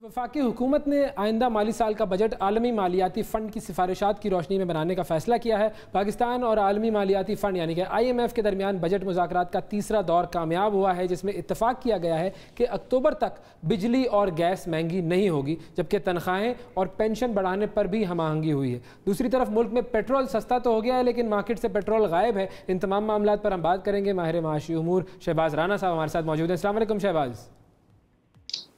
वफाकी हुकूमत ने आइंदा माली साल का बजट आलमी मालियाती फ़ंड की सिफारिशात की रोशनी में बनाने का फ़ैसला किया है। पाकिस्तान और आलमी मालियाती फ़ंड यानी कि IMF के दरमियान बजट मुज़ाकरात का तीसरा दौर कामयाब हुआ है, जिसमें इत्तफ़ाक़ किया गया है कि अक्टूबर तक बिजली और गैस महंगी नहीं होगी, जबकि तनख्वाहें और पेंशन बढ़ाने पर भी हम आहंगी हुई है। दूसरी तरफ मुल्क में पेट्रोल सस्ता तो हो गया है, लेकिन मार्केट से पेट्रोल गायब है। इन तमाम मामलात पर हम बात करेंगे। माहिर माशी उमूर शहबाज राना साहब हमारे साथ मौजूद हैं। अस्सलाम वालेकुम शहबाज।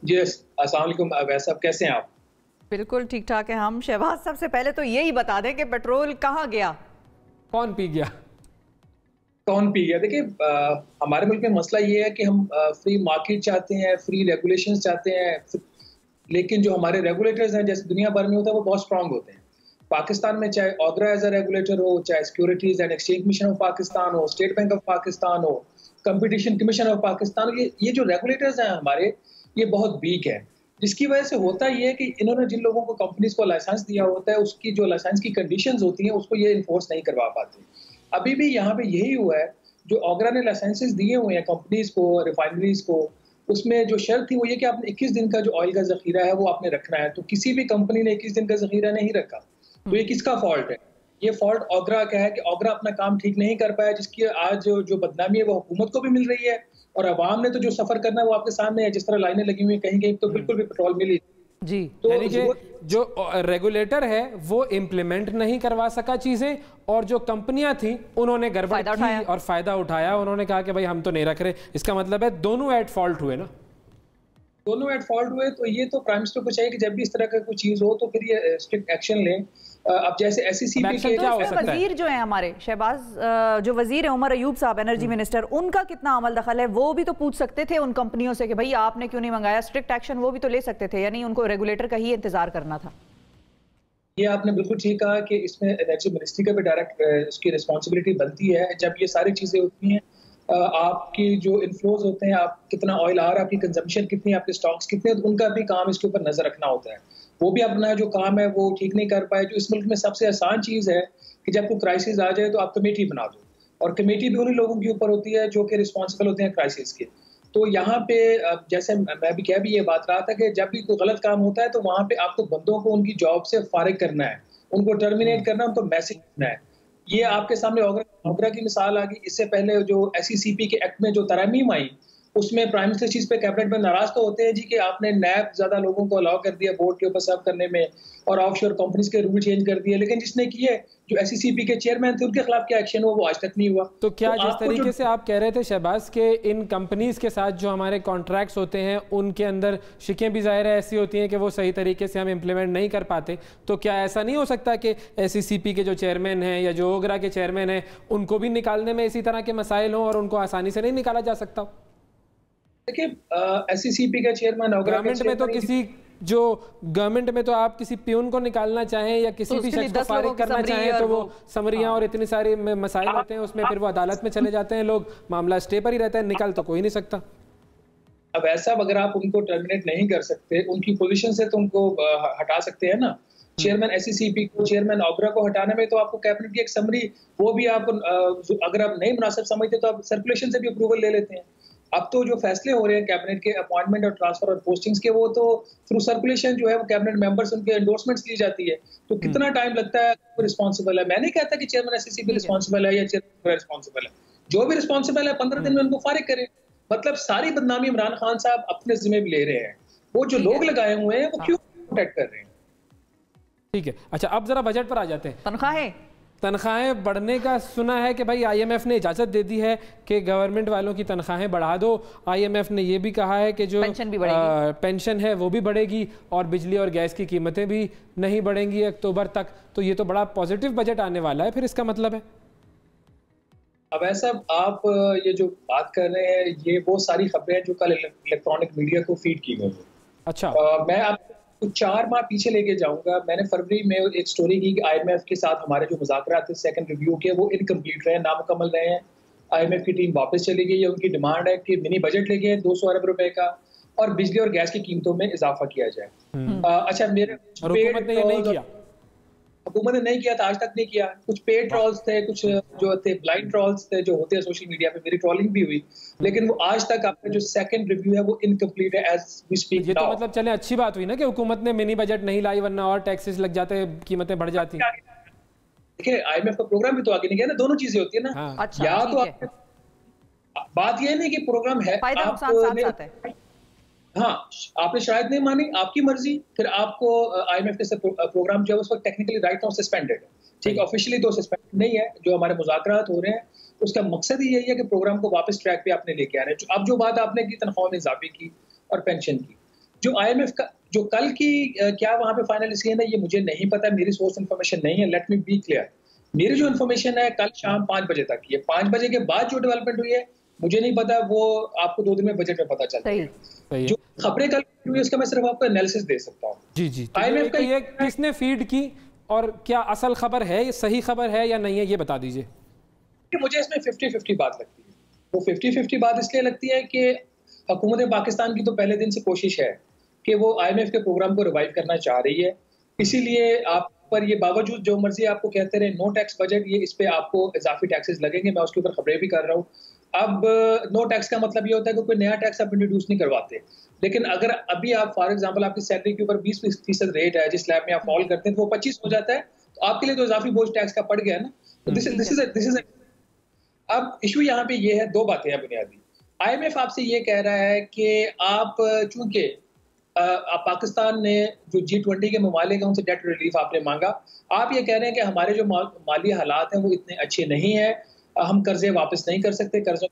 जी अस्सलाम वालेकुम अवैस साहब, कैसे हैं आप? बिल्कुल ठीक ठाक है हम। शहबाज, सबसे पहले तो यही बता दें कि पेट्रोल कहाँ गया, कौन पी गया? कौन पी गया? देखिए, हमारे मुल्क में मसला ये है कि हम फ्री मार्केट चाहते हैं, फ्री रेगुलेशंस चाहते हैं, लेकिन जो हमारे रेगुलेटर्स हैं जैसे दुनिया भर में होता है वो बहुत स्ट्रांग होते हैं। पाकिस्तान में चाहे ऑगरा एज अ रेगुलेटर हो, चाहे securities and exchange commission of Pakistan हो, स्टेट बैंक ऑफ पाकिस्तान हो, कंपटीशन कमीशन ऑफ पाकिस्तान, ये जो रेगुलेटर्स हैं हमारे, ये बहुत वीक है। जिसकी वजह से होता ये है कि इन्होंने जिन लोगों को कंपनीज को लाइसेंस दिया होता है, उसकी जो लाइसेंस की कंडीशंस होती हैं उसको ये इन्फोर्स नहीं करवा पाते। अभी भी यहाँ पे यही हुआ है, जो ऑगरा ने लाइसेंसेस दिए हुए हैं कंपनीज को, रिफाइनरीज को, उसमें जो शर्त थी वो ये कि आपने 21 दिन का जो ऑयल का जखीरा है वो आपने रखना है। तो किसी भी कंपनी ने 21 दिन का जखीरा नहीं रखा, तो ये किसका फॉल्ट है? ये फॉल्ट ऑगरा का है कि ऑगरा अपना काम ठीक नहीं कर पाया, जिसकी आज जो बदनामी है वो हुकूमत को भी मिल रही है और अवाम ने तो जो सफर करना है वो आपके सामने है। जिस तरह लाइनें लगी हुई हैं, कहीं कहीं तो बिल्कुल भी पेट्रोल मिली जी। तो यानी कि जो रेगुलेटर है वो इम्प्लीमेंट नहीं करवा सका चीजें, और जो कंपनियां थी उन्होंने गड़बड़ की और फायदा उठाया। उन्होंने कहा कि भाई हम तो नहीं रख रहे। इसका मतलब है दोनों एट फॉल्ट हुए ना? दोनों एट फॉल्ट हुए। तो ये तो प्राइम मिनिस्टर को चाहिए कि जब भी इस तरह का कोई चीज हो तो फिर ये स्ट्रिक्ट एक्शन लें। अब जैसे SECP के क्या हो सकता है? वजीर जो है हमारे शहबाज, जो वजीर है उमर अयूब साहब, एनर्जी मिनिस्टर, उनका कितना अमल दखल है? वो भी तो पूछ सकते थे उन कंपनियों से कि भाई आपने क्यों नहीं मंगाया। स्ट्रिक्ट एक्शन वो भी तो ले सकते थे, यानी उनको रेगुलेटर का ही इंतजार करना था। ये आपने बिल्कुल ठीक कहा कि इसमें एनर्जी मिनिस्ट्री का भी डायरेक्ट उसकी रिस्पॉन्सिबिलिटी बनती है। जब ये सारी चीजें होती हैं, आपकी जो इन्फ्लोज होते हैं, आप कितना ऑयल आ रहा है, आपकी कंजम्पशन कितनी, आपके स्टॉक्स कितने, तो उनका भी काम इसके ऊपर नजर रखना होता है। वो भी अपना जो काम है वो ठीक नहीं कर पाए। जो इस मुल्क में सबसे आसान चीज़ है कि जब कोई क्राइसिस आ जाए तो आप कमेटी बना दो, और कमेटी भी उन्हीं लोगों के ऊपर होती है जो कि रिस्पॉन्सिबल होते हैं क्राइसिस के। तो यहाँ पे जैसे मैं भी ये बात रहा था कि जब भी कोई गलत काम होता है तो वहाँ पे आपको बंदों को उनकी जॉब से फारिग करना है, उनको टर्मिनेट करना, उनको मैसेज करना है। ये आपके सामने ऑगरा की मिसाल आ गई। इससे पहले जो SECP के एक्ट में जो तरमीम आई, उसमें प्राइम मिनिस्टर चीज पे कैबिनेट में नाराज तो होते हैं जी कि आपने नैब ज्यादा लोगों को अलाउ कर दिया बोर्ड के ऊपर सर्व करने में, और ऑफशोर कंपनीज के रूल चेंज कर दिए, लेकिन जिसने किए जो SECP के चेयरमैन थे उनके खिलाफ क्या एक्शन हुआ वो आज तक नहीं हुआ। तो क्या जिस तरीके से आप कह रहे थे शहबाज के इन कंपनीज के साथ जो हमारे कॉन्ट्रैक्ट्स होते हैं उनके अंदर शिकें भी ज़ाहिर है ऐसी होती हैं कि वो सही तरीके से हम इम्प्लीमेंट नहीं कर पाते, तो क्या ऐसा नहीं हो सकता कि SECP के जो चेयरमैन हैं या जो ओगरा के चेयरमैन हैं उनको भी निकालने में इसी तरह के मसाइल हों और उनको आसानी से नहीं निकाला जा सकता? देखिए, SECP का चेयरमैन गवर्नमेंट में तो किसी जो गवर्नमेंट में तो आप किसी प्यून को निकालना चाहें या किसी भी शख्स को फारिग करना चाहें तो वो समरियां और इतनी सारी मसाइल होते हैं, उसमें फिर वो अदालत में चले जाते हैं लोग, मामला स्टे पर ही रहता है, निकाल तो कोई नहीं सकता। अब ऐसा अगर आप उनको टर्मिनेट नहीं कर सकते, उनकी पोजीशन से तो उनको हटा सकते हैं ना। चेयरमैन SECP को, चेयरमैन ऑगरा को हटाने में तो आपको कैबिनेट की एक समरी, वो भी आप अगर आप नहीं मुनासिब समझते तो आप सर्कुलेशन से भी अप्रूवल ले लेते हैं। अब तो जो फैसले हो रहे हैं कैबिनेट के अपॉइंटमेंट और ट्रांसफर और पोस्टिंग्स के, वो तो थ्रू सर्कुलेशन जो है वो कैबिनेट मेंबर्स उनके एंडोर्समेंट्स ली जाती है। तो कितना टाइम लगता है, रिस्पॉन्सिबल है। मैं नहीं कहता कि चेयरमैन SECP रिस्पॉन्सिबल है या चेयरमैन रिस्पॉन्सिबल है, जो भी रिस्पॉन्सिबल है 15 दिन में उनको फारिग करें। मतलब सारी बदनामी इमरान खान साहब अपने जिम्मे भी ले रहे हैं, वो जो लोग लगाए हुए हैं वो क्यों प्रोटेक्ट कर रहे हैं? ठीक है, अच्छा अब जरा बजट पर आ जाते हैं। तनख्वाहें बढ़ने का सुना है कि भाई IMF ने इजाज़त दे दी है कि गवर्नमेंट वालों की तनख्वाहें बढ़ा दो। IMF ने ये भी कहा है कि जो पेंशन है वो भी बढ़ेगी और बिजली और गैस की कीमतें भी नहीं बढ़ेंगी अक्टूबर तक। तो ये तो बड़ा पॉजिटिव बजट आने वाला है, फिर इसका मतलब है? अब ऐसा आप ये जो बात कर रहे हैं ये वो सारी खबरें जो कल इलेक्ट्रॉनिक मीडिया को फीड की गई। अच्छा, मैं आपको 4 माह पीछे लेके जाऊंगा। मैंने फरवरी में एक स्टोरी की कि IMF के साथ हमारे जो मुज़ाकरात थे सेकंड रिव्यू के, वो इनकम्प्लीट रहे, नामुकम्मल रहे हैं। IMF की टीम वापस चली गई है। उनकी डिमांड है कि मिनी बजट लेके 200 अरब रुपए का और बिजली और गैस की कीमतों में इजाफा किया जाए। अच्छा, मेरे हुकूमत ने ये नहीं किया। हुकूमत ने नहीं किया था, आज तक नहीं किया। कुछ पेड ट्रॉल्स थे, कुछ जो थे ब्लाइंड ट्रॉल्स थे जो होते हैं सोशल मीडिया पे, मेरी ट्रॉलिंग भी हुई, लेकिन वो आज तक आपका जो सेकंड रिव्यू है वो इनकम्प्लीट है एज वी स्पीक। ये तो मतलब चले अच्छी बात हुई ना कि हुकूमत ने मिनी बजट नहीं लाई, वरना और टैक्सेस लग जाते, कीमतें बढ़ जाती। देखिए IMF का प्रोग्राम भी तो आगे नहीं गया ना, दोनों चीजें होती है ना। हाँ। अच्छा, या तो ठीक है। बात ये नहीं कि प्रोग्राम है, फायदा नुकसान साथ साथ है। हाँ, आपने शायद नहीं मानी, आपकी मर्जी, फिर आपको IMF के प्रोग्राम जो है उस वक्त टेक्निकली राइट नाउ सस्पेंडेड है, ठीक है, ऑफिशियली तो सस्पेंड नहीं है। जो हमारे मुज़ाकरात हो रहे हैं उसका मकसद ही यही है कि प्रोग्राम को वापस ट्रैक पे आपने लेके आ रहे हैं। अब जो बात आपने की तनख्वाह में इजाफे की और पेंशन की, जो IMF का जो कल की क्या वहाँ पे फाइनल डिसीजन है ये मुझे नहीं पता, मेरी सोर्स इन्फॉर्मेशन नहीं है। लेट मी बी क्लियर, मेरी जो इन्फॉर्मेशन है कल शाम 5 बजे तक की है। 5 बजे के बाद जो डेवलपमेंट हुई है मुझे नहीं पता, वो आपको 2 दिन में बजट में पता चलता है। जो खबरें कल हुई उसका मैं सिर्फ आपको एनालिसिस दे सकता हूँ। जी जी, तो IMF का ये किसने फीड की और क्या असल खबर है, ये सही खबर है या नहीं है, ये बता दीजिए। मुझे इसमें 50-50 बात लगती है। वो 50-50 बात इसलिए लगती है कि हुकूमत पाकिस्तान की तो पहले दिन से कोशिश है कि वो IMF के प्रोग्राम को रिवाइव करना चाह रही है, इसीलिए आप पर ये बावजूद जो मर्जी आपको कहते रहे नो टैक्स बजट, ये इस पे आपको इजाफी टैक्सेस लगेंगे, मैं उसके ऊपर खबरें भी कर रहा हूँ। अब नो टैक्स का मतलब ये होता है कि कोई नया टैक्स आप इंट्रोड्यूस नहीं करवाते, लेकिन अगर अभी आप फॉर एग्जांपल आपकी सैलरी के ऊपर 20% रेट है जिस स्लैब में आप फॉल करते हैं तो वो 25 हो जाता है, तो आपके लिए तो इजाफी बोझ टैक्स का पड़ गया ना। तो दिस इज अब इशू यहाँ पे ये है, दो बातें हैं बुनियादी। IMF आपसे ये कह रहा है कि आप चूंकि पाकिस्तान ने जो G20 के ममालिक हैं उनसे डेट रिलीफ आपने मांगा, आप ये कह रहे हैं कि हमारे जो माली हालात हैं वो इतने अच्छे नहीं हैं, हम कर्जे वापस नहीं कर सकते, कर्जों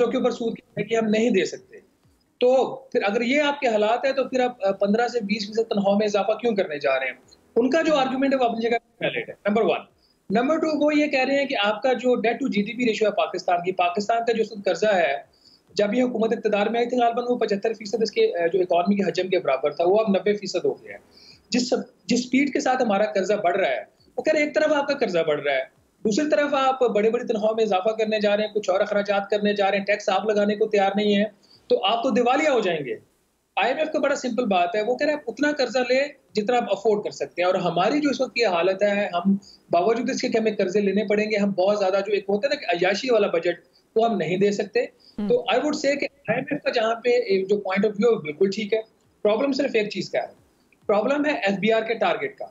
के ऊपर सूद की हम नहीं दे सकते। तो फिर अगर ये आपके हालात है तो फिर आप 15 से 20% तनख्वाह में इजाफा क्यों करने जा रहे हैं? उनका जो आर्गुमेंट है वो अपनी जगह वैलिड है, नंबर 1। नंबर 2, वो ये कह रहे हैं कि आपका जो डेट टू GDP रेशियो है पाकिस्तान का जो कर्जा है, जब ये हुकूमत इक़्तिदार में आई थी गालिबन वो 75% इसके जो इकॉनमी के हजम के बराबर था, वो अब 90% हो गया है। जिस स्पीड के साथ हमारा कर्जा बढ़ रहा है, वो कह रहे एक तरफ आपका कर्जा बढ़ रहा है, दूसरी तरफ आप बड़े बड़ी तनख्वाह में इजाफा करने जा रहे हैं, कुछ और अखराजात करने जा रहे हैं, टैक्स आप लगाने को तैयार नहीं है, तो आप तो दिवालिया हो जाएंगे। IMF का बड़ा सिंपल बात है, वो कह रहे हैं उतना कर्जा ले जितना आप अफोर्ड कर सकते हैं, और हमारी जो इस वक्त की हालत है, हम बावजूद इसके कि हमें कर्जे लेने पड़ेंगे, हम बहुत ज्यादा जो एक होता है ना कि अयाशी वाला बजट, वो हम नहीं दे सकते। तो आई वुड से कि IMF का जहाँ पे जो पॉइंट ऑफ व्यू है बिल्कुल ठीक है। प्रॉब्लम सिर्फ एक चीज का है, प्रॉब्लम है FBR के टारगेट का।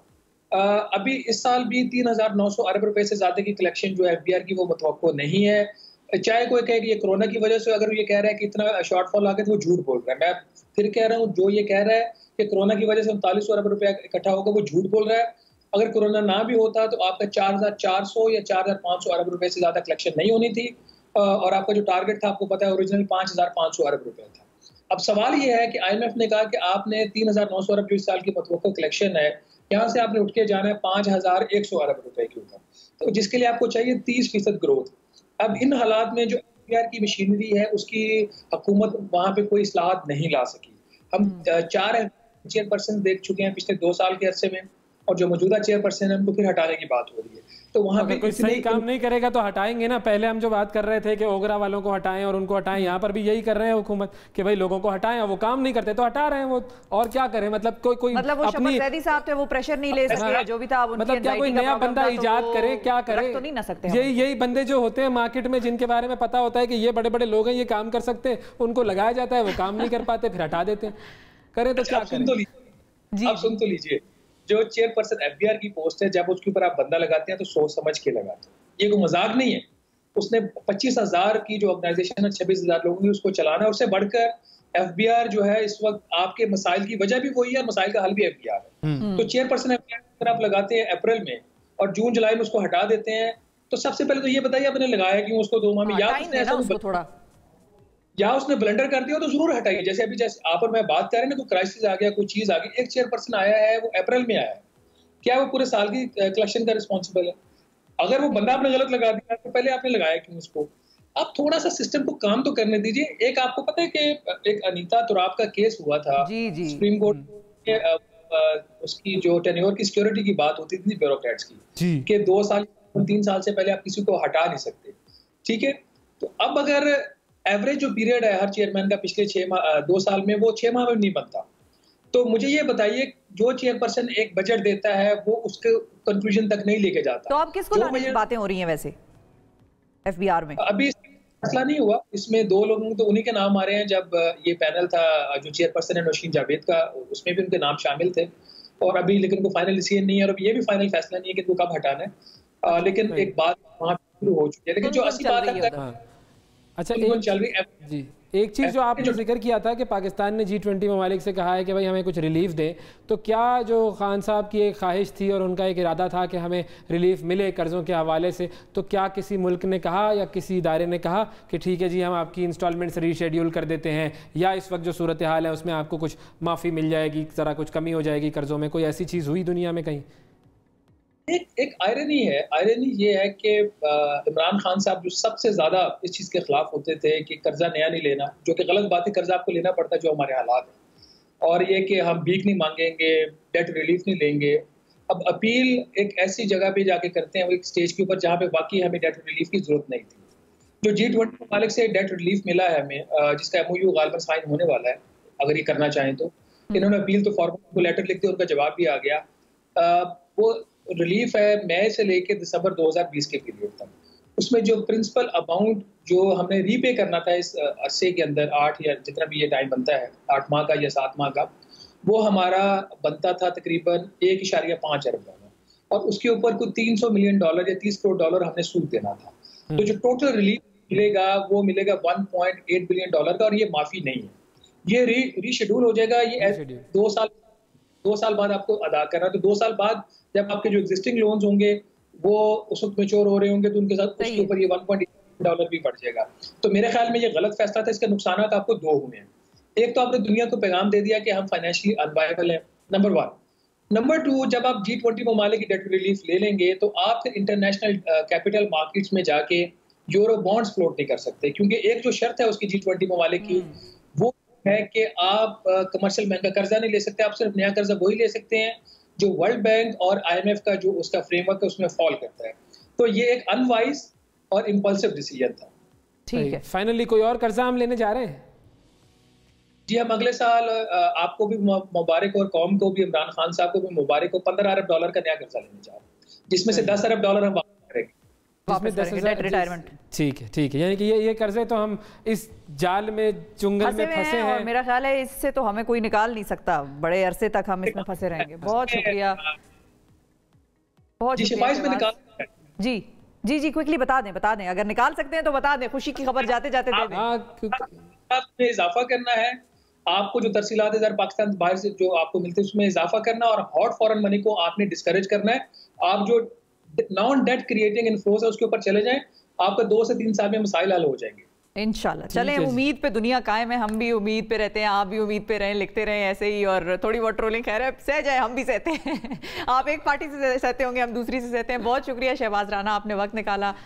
अभी इस साल भी 3,900 अरब रुपए से ज्यादा की कलेक्शन जो FBR की वो मुतवक्को नहीं है। चाहे कोई कहे कि ये कोरोना की वजह से अगर ये कह रहा है कि इतना शॉर्टफॉल आ गया तो वो झूठ बोल रहा है। मैं फिर कह रहा हूँ, जो ये कह रहा है कि कोरोना की वजह से 3900 अरब रुपया इकट्ठा होगा वो झूठ बोल रहा है। अगर कोरोना ना भी होता तो आपका 4,400 या 4,500 अरब रुपए से ज्यादा कलेक्शन नहीं होनी थी, और आपका जो टारगेट था आपको पता है ओरिजिनल 5,500 अरब रुपया था। अब सवाल ये है कि IMF ने कहा कि आपने 3,900 अरब जो इस साल की मुतवक्को कलेक्शन है, यहाँ से आपने उठ के जाना है 5,100 अरब रुपए के ऊपर, तो जिसके लिए आपको चाहिए 30% ग्रोथ। अब इन हालात में जो FBR की मशीनरी है उसकी हुकूमत वहाँ पे कोई इस्लाहत नहीं ला सकी। हम 4 चेयरपर्सन देख चुके हैं पिछले 2 साल के अरसे में, और जो मौजूदा चेयरपर्सन है उनको फिर हटाने की बात हो रही है। तो वहाँ पे कोई सही काम नहीं करेगा तो हटाएंगे ना। पहले हम जो बात कर रहे थे कि ओगरा वालों को हटाएं और उनको हटाएं, यहाँ पर भी यही कर रहे हैं हुकूमत कि भाई लोगों को हटाएं, और वो काम नहीं करते तो हटा रहे हैं वो, और क्या करें? मतलब कोई मतलब वो अपनी शफकत साहब थे, वो प्रेशर नहीं ले सके, जो भी था मतलब क्या कोई नया बंदा इजाद करे, क्या करे? तो नहीं ना सकते। यही बंदे जो होते हैं मार्केट में, जिनके बारे में पता होता है कि ये बड़े बड़े लोग हैं, ये काम कर सकते हैं, उनको लगाया जाता है, वो काम नहीं कर पाते, फिर हटा देते हैं। करें तो क्या करें? आप सुन तो लीजिए, जो चेयरपर्सन FBR की पोस्ट है, जब उसके ऊपर आप बंदा लगाते हैं तो सोच समझ के लगाते हैं, ये कोई मजाक नहीं है। उसने 25,000 की जो ऑर्गेनाइजेशन है, 26,000 लोगों ने उसको चलाना है। उससे बढ़कर FBR जो है इस वक्त आपके मसाइल की वजह भी वही है, मसाइल का हल भी FBR है। तो चेयरपर्सन FBR आप लगाते हैं अप्रैल में और जून जुलाई में उसको हटा देते हैं, तो सबसे पहले तो ये बताइए आपने लगाया क्यों उसको 2 माह में? या उसने ब्लंडर कर दिया तो जरूर हटाइए। जैसे आप और मैं बात कर रहे हैं ना, कोई क्राइसिस आ गया, कोई चीज आ गई, एक चेयरपर्सन आया है वो अप्रैल में आया है, क्या वो पूरे साल की कलेक्शन का रिस्पॉन्सिबल है? अगर वो बंदा आपने गलत लगा दिया तो पहले आपने लगाया क्यों उसको? आप थोड़ा सा सिस्टम को काम तो करने दीजिए। एक आपको पता है कि एक अनीता तुराब का केस हुआ था सुप्रीम कोर्ट के, उसकी जो टेन्योर की सिक्योरिटी की बात होती थी ब्यूरोक्रेट्स की, कि 2 साल 3 साल से पहले आप किसी को हटा नहीं सकते, ठीक है? तो अब अगर एवरेज जो पीरियड है हर चेयरमैन का पिछले 2 साल में, वो 6 माह में नहीं बनता, तो मुझे ये बताइए, जो चेयरपर्सन एक बजट देता है वो उसके कंक्लूजन तक नहीं लेके जाता। तो अब किसको लाने की बातें हो रही हैं वैसे FBR में? अभी फैसला नहीं हुआ, इसमें 2 लोगों तो उन्हीं के नाम आ रहे हैं। जब ये पैनल था जो चेयरपर्सन है नौशीन जावेद का, उसमें भी उनके नाम शामिल थे, और अभी लेकिन कोई फाइनल डिसीजन नहीं है, और ये भी फाइनल फैसला नहीं है कि वो कब हटाना है। लेकिन एक बात वहाँ शुरू हो चुकी है, लेकिन जो असली बात है, अच्छा चल रही है जी, एक चीज़ जो आपने जिक्र किया था कि पाकिस्तान ने G20 ममालिक से कहा है कि भाई हमें कुछ रिलीफ दें, तो क्या जो खान साहब की एक ख्वाहिश थी और उनका एक इरादा था कि हमें रिलीफ मिले कर्ज़ों के हवाले से, तो क्या किसी मुल्क ने कहा या किसी इदारे ने कहा कि ठीक है जी हम आपकी इंस्टॉलमेंट्स रीशेड्यूल कर देते हैं, या इस वक्त जो सूरत हाल है उसमें आपको कुछ माफ़ी मिल जाएगी, ज़रा कुछ कमी हो जाएगी कर्ज़ों में? कोई ऐसी चीज़ हुई दुनिया में कहीं? एक आयरनी है, आयरनी ये है कि इमरान खान साहब जो सबसे ज्यादा इस चीज के खिलाफ होते थे कि कर्जा नया नहीं लेना, जो कि गलत बात है, कर्जा आपको लेना पड़ता है जो हमारे हालात है, और ये कि हम भीख नहीं मांगेंगे, डेट रिलीफ नहीं लेंगे। अब अपील एक ऐसी जगह पे जाके करते हैं, वो एक स्टेज के ऊपर जहाँ पे वाकई हमें डेट रिलीफ की जरूरत नहीं थी। जो G20 ममालिक से डेट रिलीफ मिला है हमें, जिसका MOU गालिबन साइन होने वाला है अगर ये करना चाहें तो, इन्होंने अपील तो फॉर्मल को लेटर लिख दिया, उनका जवाब भी आ गया। वो रिलीफ है मई से लेकर दिसंबर 2020 के पीरियड तक। उसमें जो प्रिंसिपल अमाउंट जो हमने रीपे करना था इस अरसे के अंदर, 8 या जितना भी ये टाइम बनता है, 8 माह का या 7 माह का, वो हमारा बनता था तकरीबन $1.5 अरब, और उसके ऊपर कुछ $300 मिलियन या $30 करोड़ हमने सूद देना था। तो जो टोटल रिलीफ मिलेगा वो मिलेगा $1.8 बिलियन का, और ये माफी नहीं है, ये रीशेड्यूल हो जाएगा। ये 2 साल बाद आपको अदा करना, तो 2 साल बाद जब आपके जो एग्जिस्टिंग लोन्स होंगे वो उस वक्त मैच्योर हो रहे होंगे, तो उनके साथ उसके ऊपर ये $1.8 भी बढ़ जाएगा। तो मेरे ख्याल में ये गलत फैसला था। इसके नुकसान आपको 2 हुए हैं। एक तो आपने दुनिया को पैगाम दे दिया कि हम फाइनेंशियली अनवायबल हैं, नंबर 1। नंबर 2, जब आप G20 ममालिक की डेट रिलीफ ले लेंगे तो आप फिर इंटरनेशनल कैपिटल मार्केट्स में जाके यूरो बॉन्ड्स फ्लोट नहीं कर सकते, क्योंकि एक जो शर्त है उसकी G20 ममालिक की वो है कि आप कमर्शियल बैंक का कर्जा नहीं ले सकते, आप सिर्फ नया कर्जा वही ले सकते हैं जो वर्ल्ड बैंक और IMF का जो उसका फ्रेमवर्क है उसमें फॉल करता है। तो ये एक अनवाइज और इम्पल्सिव डिसीजन था। ठीक है, फाइनली कोई और कर्जा हम लेने जा रहे हैं? जी, हम अगले साल आपको भी मुबारक और कौम को भी, इमरान खान साहब को भी मुबारक हो, $15 अरब का नया कर्जा लेने जा रहे हैं, जिसमें से $10 अरब हम वापस करेंगे। रिटायरमेंट। ठीक है, यानी कि ये कर्जे तो हम इस जाल में चुंगल में फंसे हैं, और मेरा ख्याल है इससे तो हमें कोई निकाल नहीं सकता, बड़े अरसे तक हम इसमें फंसे रहेंगे। बहुत शुक्रिया, बहुत शुक्रिया। जी क्विकली बता दें, अगर निकाल सकते हैं तो बता दें, खुशी की खबर जाते जाते दे दें। आपने इजाफा करना है, आपको जो तरसीलात है पाकिस्तान बाहर से जो आपको मिलते हैं उसमें इजाफा करना, और हॉट फॉरेन मनी को आपने डिस्करेज करना है। आप जो नॉन डेट क्रिएटिंग इन्फ्लोज है उसके ऊपर चले जाएं, आपका 2 से 3 साल में मसाइल हल हो जाएंगे इंशाल्लाह। चलें, उम्मीद पे दुनिया कायम है, हम भी उम्मीद पे रहते हैं, आप भी उम्मीद पे रहें, लिखते रहें ऐसे ही, और थोड़ी बहुत ट्रोलिंग खैर है, सह जाए, हम भी सहते हैं। आप एक पार्टी से सहते होंगे, हम दूसरी से सहते हैं। बहुत शुक्रिया शहबाज राना, आपने वक्त निकाला।